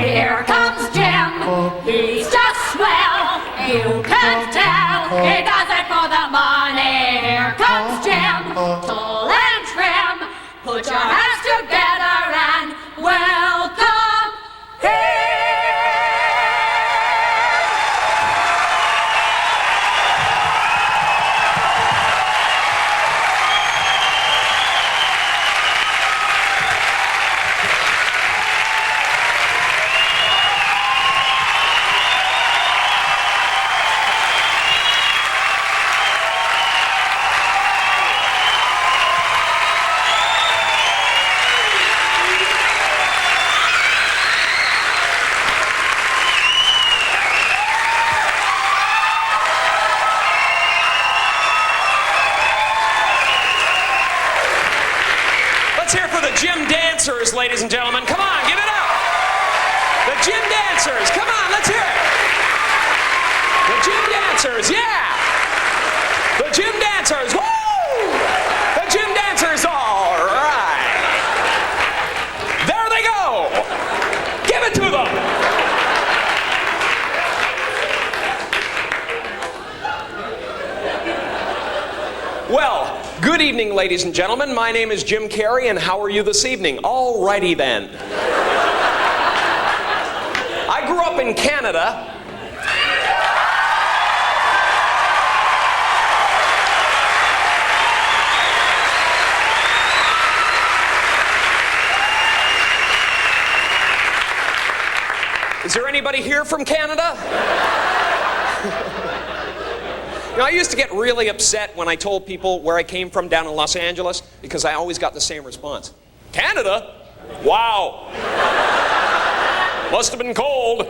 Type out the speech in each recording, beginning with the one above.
Here comes Jim, he's just swell. You can't tell, he does it for the money. Here comes Jim, tall and trim. Put your hands together and welcome him. Gym dancers, ladies and gentlemen. Come on, give it up. The gym dancers. Come on, let's hear it. The gym dancers, yeah. The gym dancers, woo! The gym dancers, all right. There they go. Give it to them. Well, good evening, ladies and gentlemen. My name is Jim Carrey, and how are you this evening? All righty then. I grew up in Canada. Is there anybody here from Canada? You know, I used to get really upset when I told people where I came from down in Los Angeles because I always got the same response. Canada? Wow. Must have been cold.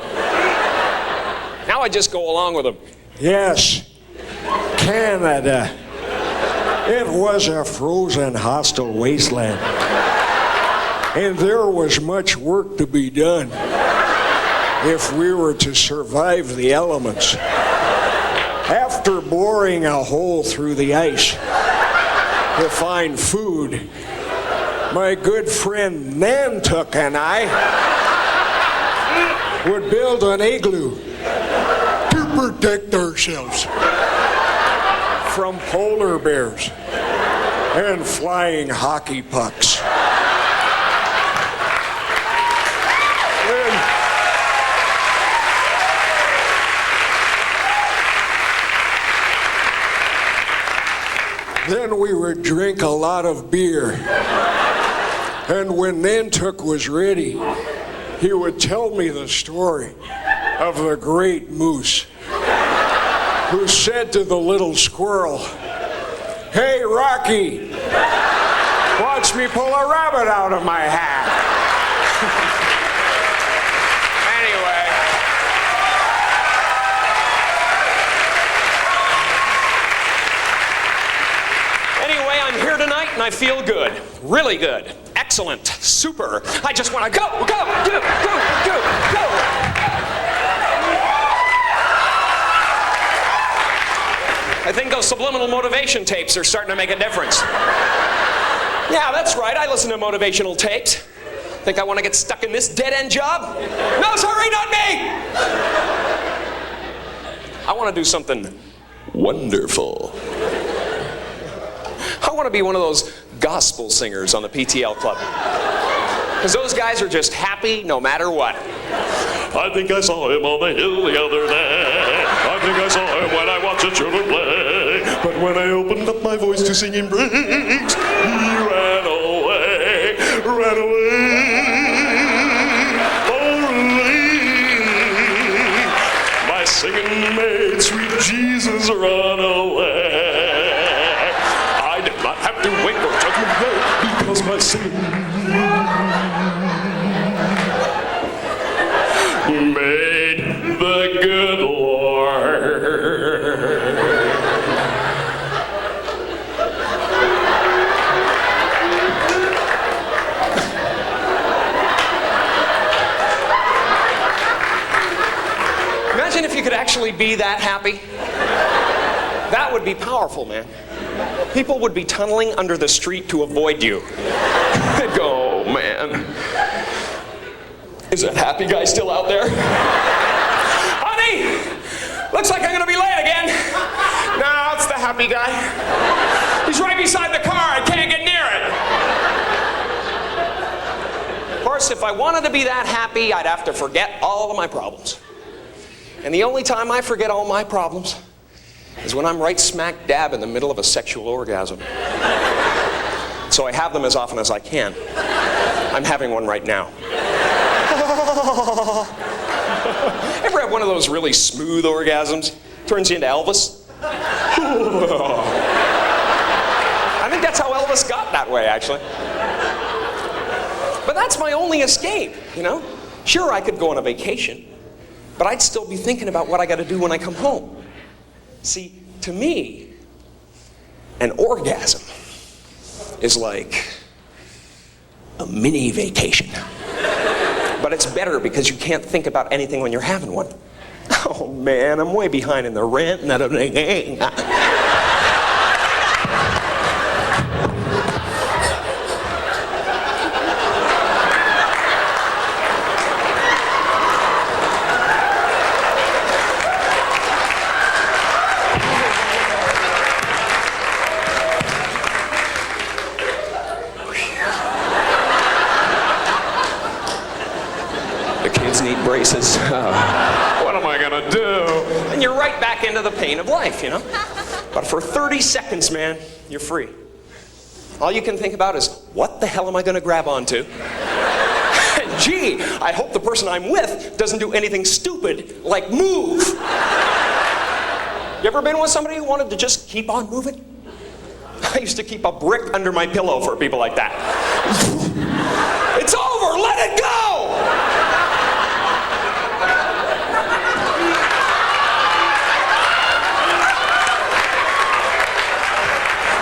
Now I just go along with them. Yes, Canada. It was a frozen, hostile wasteland. And there was much work to be done if we were to survive the elements. After boring a hole through the ice to find food, my good friend Nantuck and I would build an igloo to protect ourselves from polar bears and flying hockey pucks. Then we would drink a lot of beer. And when Nantuck was ready, he would tell me the story of the great moose who said to the little squirrel, "Hey, Rocky, watch me pull a rabbit out of my hat." Anyway, I'm here tonight and I feel good. Really good. Excellent. Super. I just want to go. I think those subliminal motivation tapes are starting to make a difference. Yeah, that's right. I listen to motivational tapes. Think I want to get stuck in this dead-end job? No, sorry, not me! I want to do something wonderful. I want to be one of those gospel singers on the PTL Club. Because those guys are just happy no matter what. I think I saw him on the hill the other day. I think I saw him when I watched the children play. But when I opened up my voice to sing in breaks, he ran away, ran away. My singing made sweet Jesus run away. I did not have to wait for judgment day because my singing made the good Lord. Imagine if you could actually be that happy. That would be powerful, man. People would be tunneling under the street to avoid you. They'd go, oh, man. Is that happy guy still out there? Honey, looks like I'm gonna be late again. No, it's the happy guy. He's right beside the car. I can't get near it. Of course, if I wanted to be that happy, I'd have to forget all of my problems. And the only time I forget all my problems is when I'm right smack dab in the middle of a sexual orgasm. So I have them as often as I can. I'm having one right now. Ever have one of those really smooth orgasms? Turns you into Elvis? I think that's how Elvis got that way, actually. But that's my only escape, you know? Sure, I could go on a vacation, but I'd still be thinking about what I got to do when I come home. See, to me, an orgasm is like a mini vacation. But it's better because you can't think about anything when you're having one. Oh man, I'm way behind in the rent and that. Braces. What am I gonna do? And you're right back into the pain of life, you know? But for 30 seconds, man, you're free. All you can think about is, what the hell am I gonna grab onto? And gee, I hope the person I'm with doesn't do anything stupid like move. You ever been with somebody who wanted to just keep on moving? I used to keep a brick under my pillow for people like that. It's over, let it go!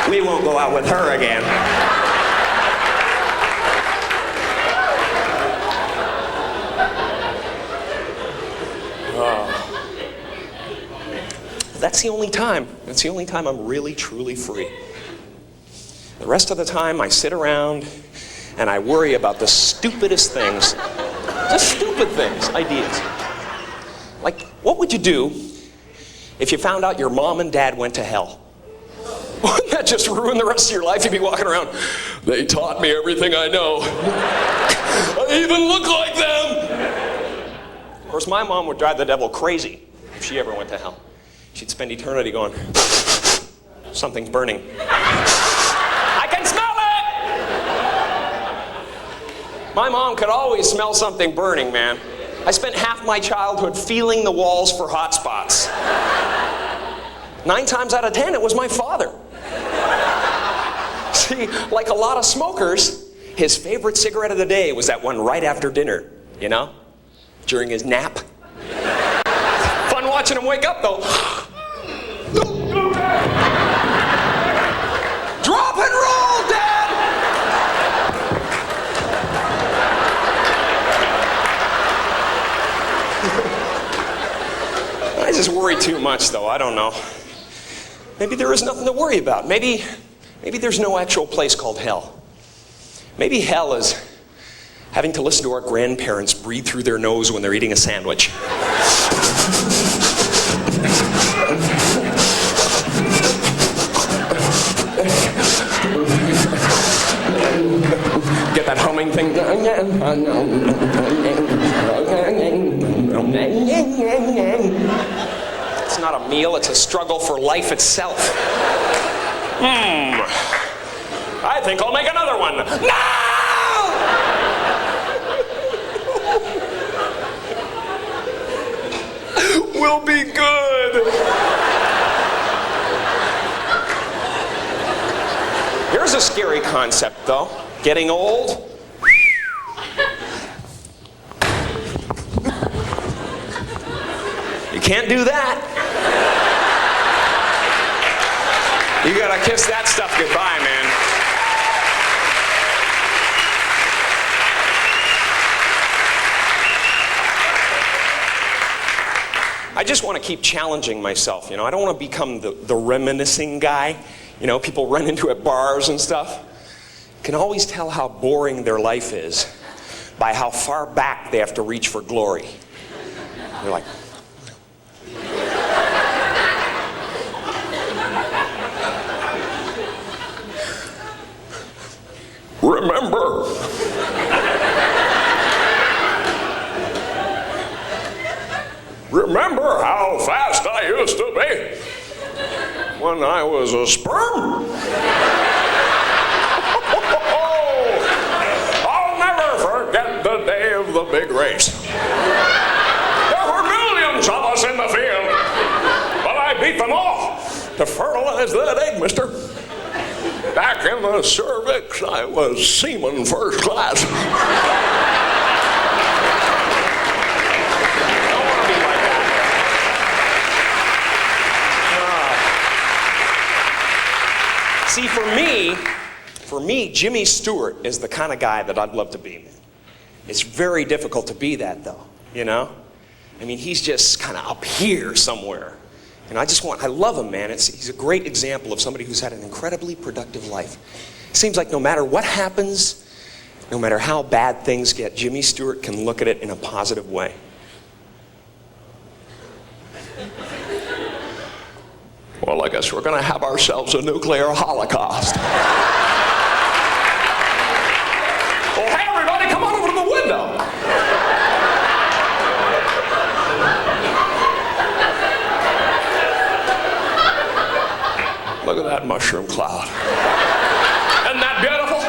We won't go out with her again. Oh. That's the only time. That's the only time I'm really, truly free. The rest of the time, I sit around and I worry about the stupidest things. Just stupid things, ideas. Like, what would you do if you found out your mom and dad went to hell? Wouldn't that just ruin the rest of your life? You'd be walking around, they taught me everything I know. I even look like them. Of course, my mom would drive the devil crazy if she ever went to hell. She'd spend eternity going, something's burning. I can smell it! My mom could always smell something burning, man. I spent half my childhood feeling the walls for hot spots. 9 times out of 10, it was my father. See, like a lot of smokers, his favorite cigarette of the day was that one right after dinner, you know? During his nap. Fun watching him wake up, though. Drop and roll, Dad! I just worry too much, though. I don't know. Maybe there is nothing to worry about. Maybe there's no actual place called hell. Maybe hell is having to listen to our grandparents breathe through their nose when they're eating a sandwich. Get that humming thing. It's not a meal, it's a struggle for life itself. I think I'll make another one. No! We'll be good. Here's a scary concept, though. Getting old. You can't do that. You gotta kiss that stuff goodbye, man. I just want to keep challenging myself, you know. I don't want to become the reminiscing guy. You know, people run into at bars and stuff. Can always tell how boring their life is by how far back they have to reach for glory. They're like, remember how fast I used to be when I was a sperm? I'll never forget the day of the big race. There were millions of us in the field, but I beat them all to fertilize that egg, mister. Back in the cervix, I was seaman first class. See, for me, Jimmy Stewart is the kind of guy that I'd love to be. It's very difficult to be that, though, you know? I mean, he's just kind of up here somewhere. And I love him, man. He's a great example of somebody who's had an incredibly productive life. It seems like no matter what happens, no matter how bad things get, Jimmy Stewart can look at it in a positive way. Well, I guess we're going to have ourselves a nuclear holocaust. Oh, hey, everybody, come on over to the window. Look at that mushroom cloud. Isn't that beautiful?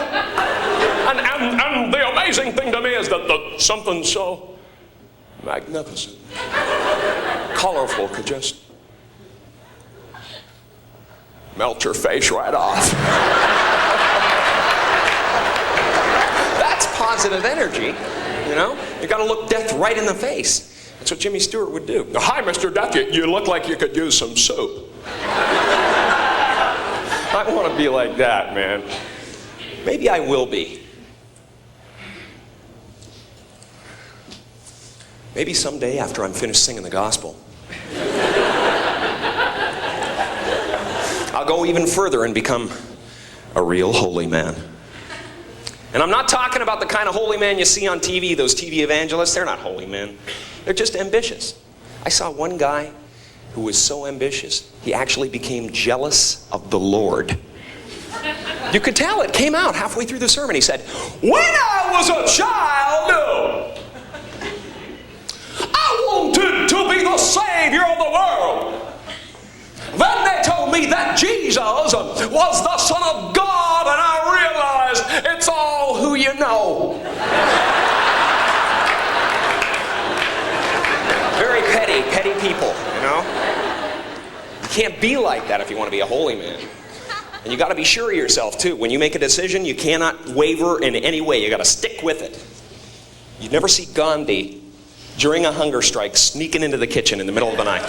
And the amazing thing to me is that something so magnificent, colorful could just melt your face right off. That's positive energy, you know? You gotta look death right in the face. That's what Jimmy Stewart would do. Hi, Mr. Death, you look like you could use some soup. I want to be like that, man. Maybe I will be. Maybe someday after I'm finished singing the gospel, I'll go even further and become a real holy man. And I'm not talking about the kind of holy man you see on TV, those TV evangelists. They're not holy men. They're just ambitious. I saw one guy who was so ambitious, he actually became jealous of the Lord. You could tell it came out halfway through the sermon. He said, when I was a child, I wanted to be the Savior of the world. Then they told me that Jesus was the Son of God, and I realized it's all who you know. Very petty people, you know? You can't be like that if you want to be a holy man. And you got to be sure of yourself, too. When you make a decision, you cannot waver in any way. You got to stick with it. You'd never see Gandhi during a hunger strike sneaking into the kitchen in the middle of the night.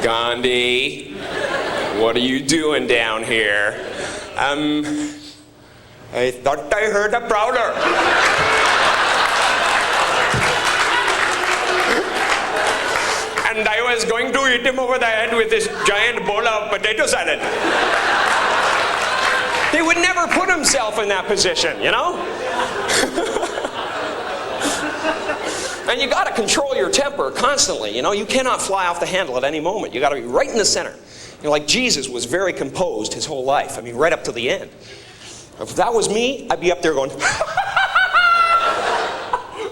Gandhi, what are you doing down here? I thought I heard a prowler. And I was going to hit him over the head with this giant bowl of potato salad. He would never put himself in that position, you know? And you got to control your temper constantly, you know? You cannot fly off the handle at any moment. You got to be right in the center. You know, like Jesus was very composed his whole life. I mean, right up to the end. If that was me, I'd be up there going,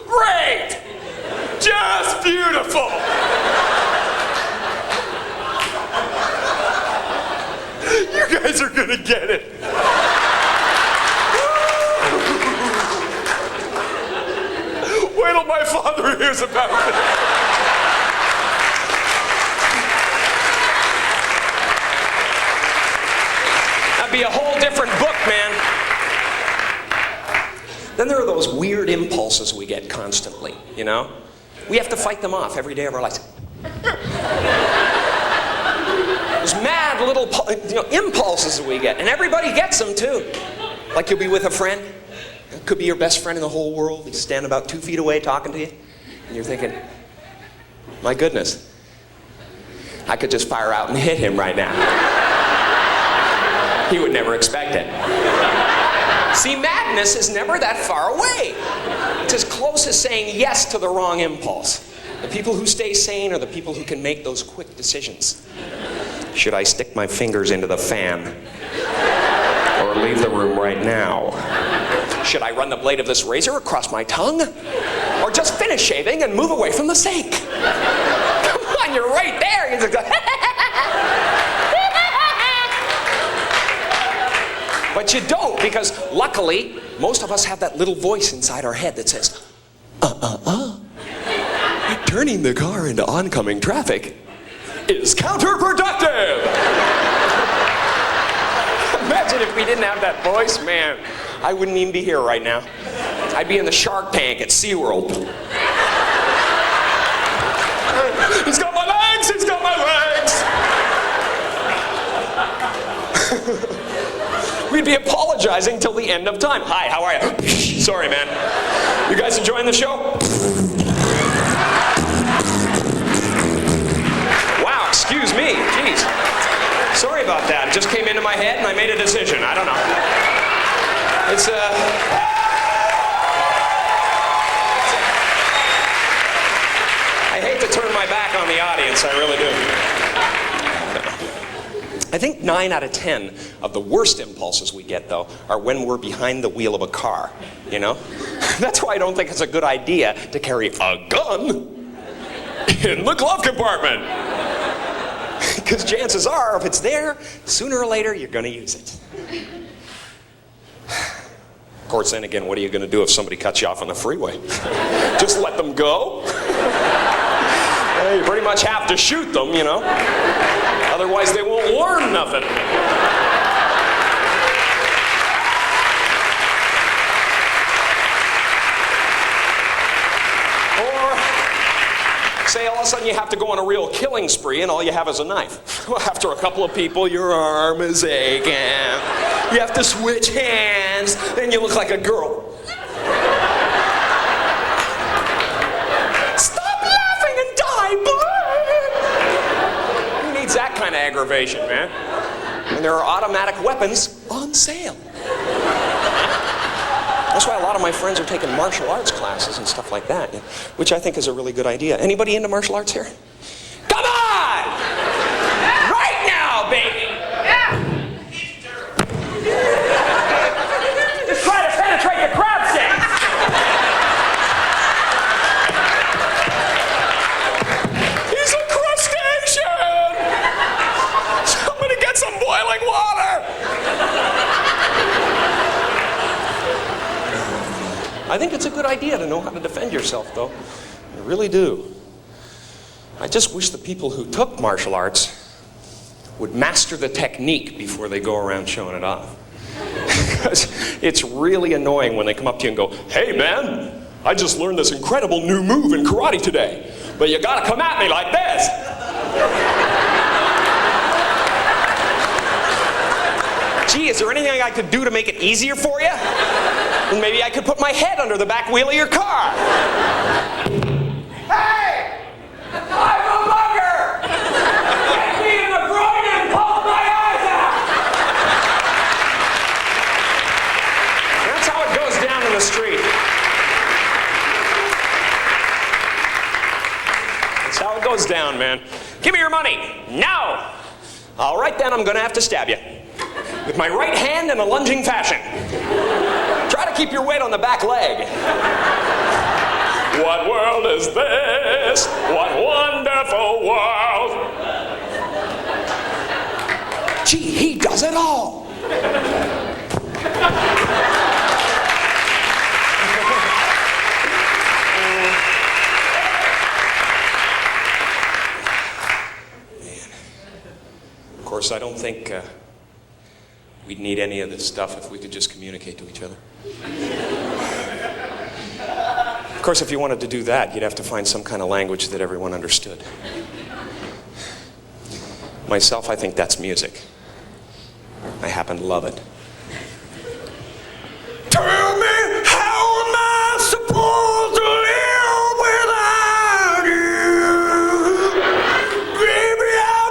great! Just beautiful! You guys are gonna get it. Wait till my father hears about it. That'd be a whole different book, man. Then there are those weird impulses we get constantly, you know? We have to fight them off every day of our lives. Those mad little impulses that we get, and everybody gets them too. Like you'll be with a friend, it could be your best friend in the whole world. He's standing about 2 feet away talking to you, and you're thinking, my goodness, I could just fire out and hit him right now. He would never expect it. See, madness is never that far away. It's as close as saying yes to the wrong impulse. The people who stay sane are the people who can make those quick decisions. Should I stick my fingers into the fan? Or leave the room right now? Should I run the blade of this razor across my tongue? Or just finish shaving and move away from the sink? Come on, you're right there. You just go, but you don't, because luckily, most of us have that little voice inside our head that says, turning the car into oncoming traffic is counterproductive. Imagine if we didn't have that voice, man. I wouldn't even be here right now. I'd be in the Shark Tank at SeaWorld. He's got my legs! He's got my legs! We'd be apologizing till the end of time. Hi, how are you? Sorry, man. You guys enjoying the show? Wow, excuse me. Jeez. Sorry about that. It just came into my head and I made a decision. I don't know. It's, I hate to turn my back on the audience, I really do. I think 9 out of 10 of the worst impulses we get, though, are when we're behind the wheel of a car, you know? That's why I don't think it's a good idea to carry a gun in the glove compartment. Because chances are, if it's there, sooner or later, you're going to use it. Of course, then again, what are you going to do if somebody cuts you off on the freeway? Just let them go? You pretty much have to shoot them, you know? Otherwise, they won't learn nothing. Say all of a sudden you have to go on a real killing spree and all you have is a knife. Well, after a couple of people, your arm is aching. You have to switch hands. Then you look like a girl. Stop laughing and die, boy! Who needs that kind of aggravation, man? And there are automatic weapons on sale. That's why a lot of my friends are taking martial arts classes and stuff like that, which I think is a really good idea. Anybody into martial arts here? Come on! Right now, baby! Yeah! Just try to penetrate the crab sticks! He's a crustacean! Somebody get some boiling water! I think it's a good idea to know how to defend yourself, though. I really do. I just wish the people who took martial arts would master the technique before they go around showing it off. Because it's really annoying when they come up to you and go, "Hey, man, I just learned this incredible new move in karate today, but you gotta come at me like this." Gee, is there anything I could do to make it easier for you? Maybe I could put my head under the back wheel of your car. Hey! I'm a mugger! Get me in the groin and pull my eyes out! That's how it goes down in the street. That's how it goes down, man. Give me your money. No! All right, then, I'm gonna have to stab you. With my right hand in a lunging fashion. Try to keep your weight on the back leg. What world is this? What wonderful world. Gee, he does it all. Man. Of course, I don't think we'd need any of this stuff if we could just communicate to each other. Of course, if you wanted to do that, you'd have to find some kind of language that everyone understood. Myself, I think that's music. I happen to love it. Tell me, how am I supposed to live without you? Baby, I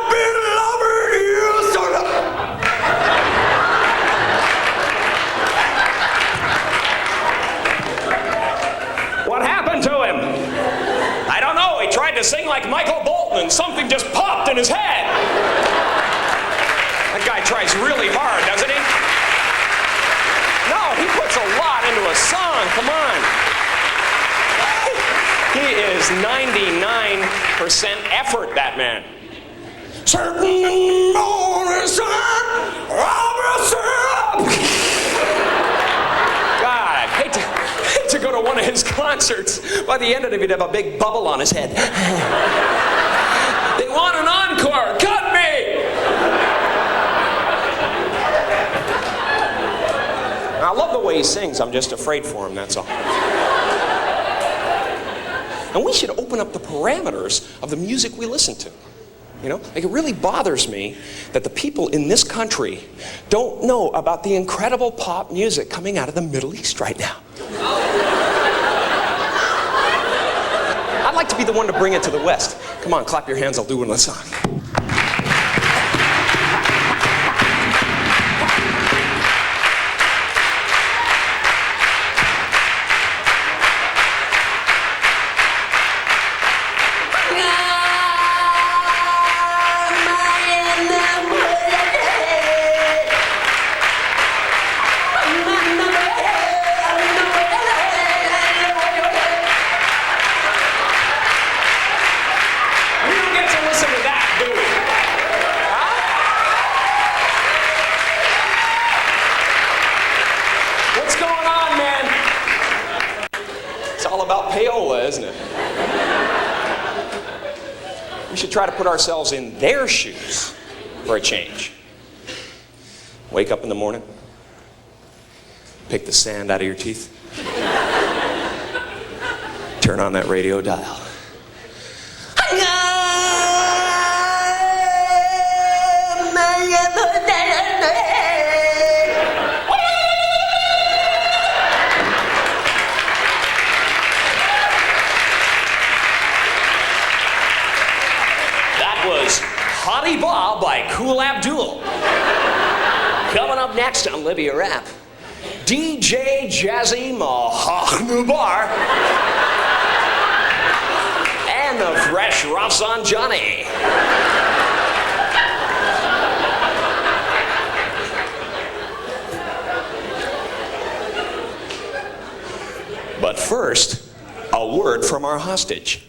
happened to him? I don't know. He tried to sing like Michael Bolton and something just popped in his head. That guy tries really hard, doesn't he? No, he puts a lot into a song. Come on. He is 99% effort, that man. Certain morning sun, God, I hate to go to one of his concerts. By the end of it, he'd have a big bubble on his head. They want an encore. Cut me! I love the way he sings. I'm just afraid for him, that's all. And we should open up the parameters of the music we listen to. You know, like it really bothers me that the people in this country don't know about the incredible pop music coming out of the Middle East right now. I'd like to be the one to bring it to the West. Come on, clap your hands, I'll do another song. Isn't it? We should try to put ourselves in their shoes for a change. Wake up in the morning, pick the sand out of your teeth, turn on that radio dial. Hottie Bob by Cool Abdul. Coming up next on Libya Rap, DJ Jazzy Mahnubar and the Fresh Rafsan Johnny. But first, a word from our hostage.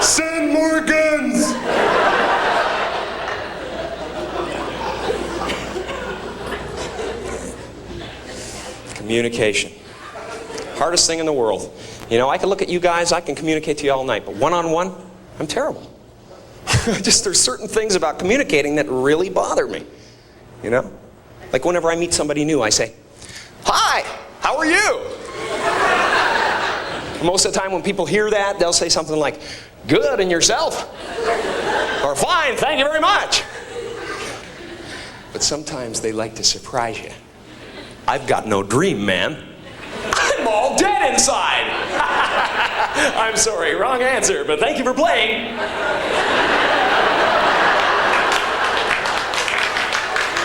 Send more guns! Communication. Hardest thing in the world. You know, I can look at you guys, I can communicate to you all night, but one-on-one, I'm terrible. There's certain things about communicating that really bother me. You know? Like whenever I meet somebody new, I say, "Hi, how are you?" Most of the time when people hear that, they'll say something like, "Good, and yourself?" Or "Fine, thank you very much." But sometimes they like to surprise you. "I've got no dream, man. I'm all dead inside." I'm sorry, wrong answer, but thank you for playing.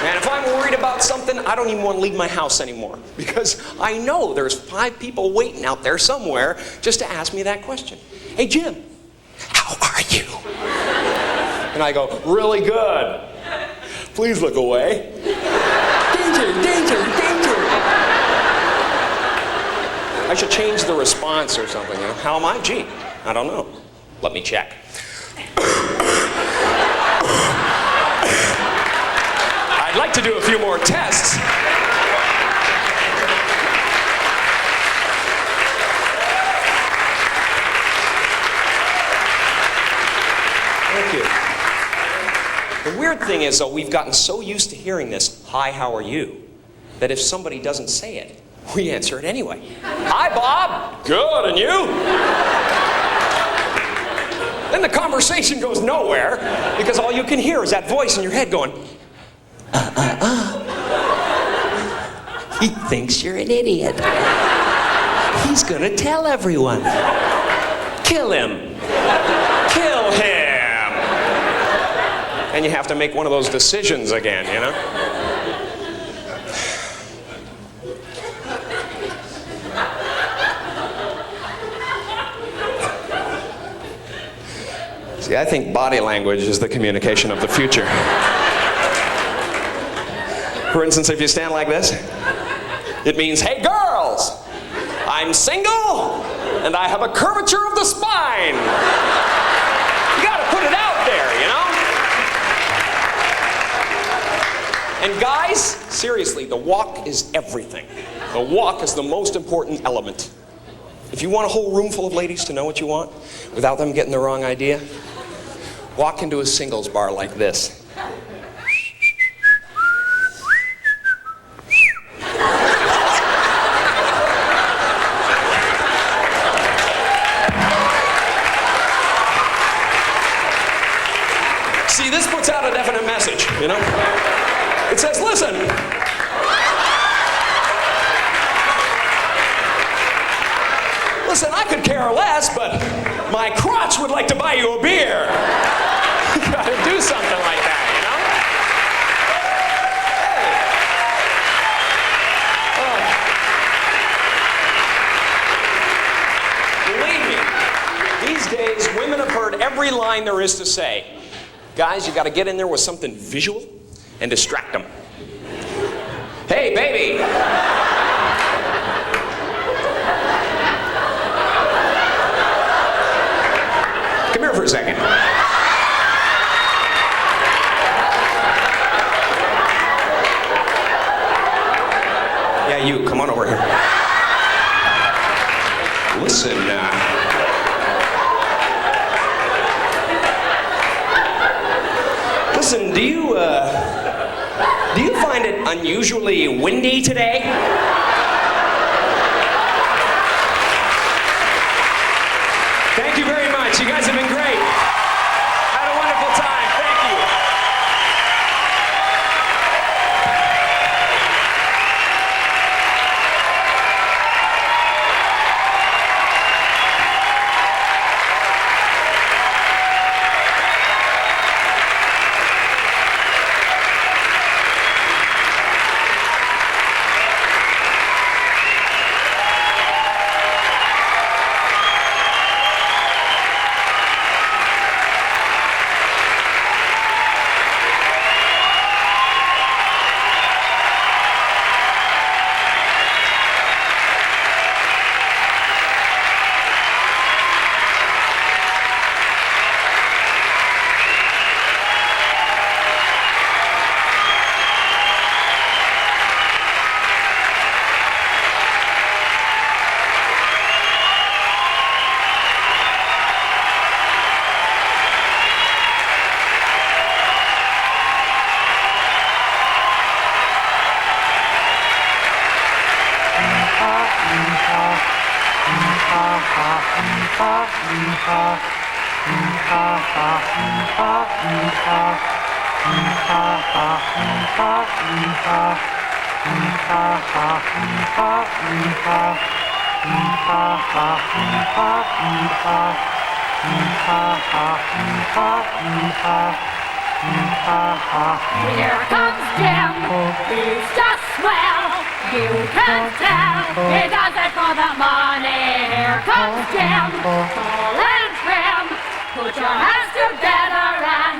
And if I'm worried about something, I don't even want to leave my house anymore. Because I know there's 5 people waiting out there somewhere just to ask me that question. "Hey, Jim, how are you?" And I go, "Really good. Please look away. Danger, danger, danger." I should change the response or something, you know. "How am I?" "Gee, I don't know. Let me check." I'd like to do a few more tests. Thank you. The weird thing is, though, we've gotten so used to hearing this, "Hi, how are you?" that if somebody doesn't say it, we answer it anyway. "Hi, Bob. Good, and you?" Then the conversation goes nowhere because all you can hear is that voice in your head going, He thinks you're an idiot. He's gonna tell everyone. Kill him. Kill him. and you have to make one of those decisions again, you know? See, I think body language is the communication of the future. For instance, if you stand like this, it means, hey girls, I'm single and I have a curvature of the spine. You gotta put it out there, you know? And guys, seriously, the walk is everything. The walk is the most important element. If you want a whole room full of ladies to know what you want without them getting the wrong idea, walk into a singles bar like this. See, this puts out a definite message, you know? It says, listen, I could care less, but my crotch would like to buy you a beer. You gotta do something like that, you know? Hey. Believe me, these days, women have heard every line there is to say. Guys, you gotta get in there with something visual and distract them. Hey, baby. Come here for a second. Yeah, you, come on over here. Listen, listen, do you find it unusually windy today? Thank you very much. You guys have been great. Had a wonderful time. Thank you. Here comes Jim, he's just swell. You can tell he does it for the money. Here comes Jim, tall and trim. Put your hands together and